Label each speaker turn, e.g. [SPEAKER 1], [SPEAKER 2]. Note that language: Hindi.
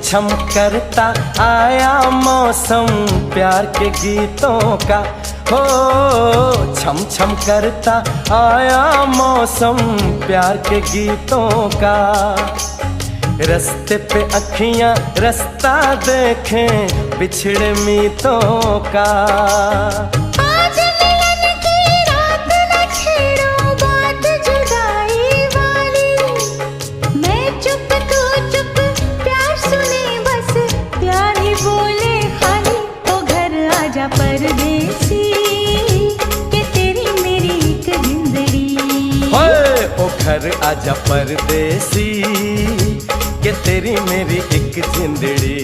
[SPEAKER 1] छम करता आया मौसम प्यार के गीतों का। हो छम छम करता आया मौसम प्यार के गीतों का। रस्ते पे अखियां रास्ता देखें बिछड़े मीतों का।
[SPEAKER 2] आज मिलन की रात न छेड़ो बात जुदाई वाली। मैं चुप तू चुप प्यार सुने बस प्यार ही बोले खाली। ओ घर आजा परदेसी के तेरी मेरी एक जिंदड़ी।
[SPEAKER 1] ओए ओ घर आजा परदेसी के तेरी मेरी एक जिंदड़ी।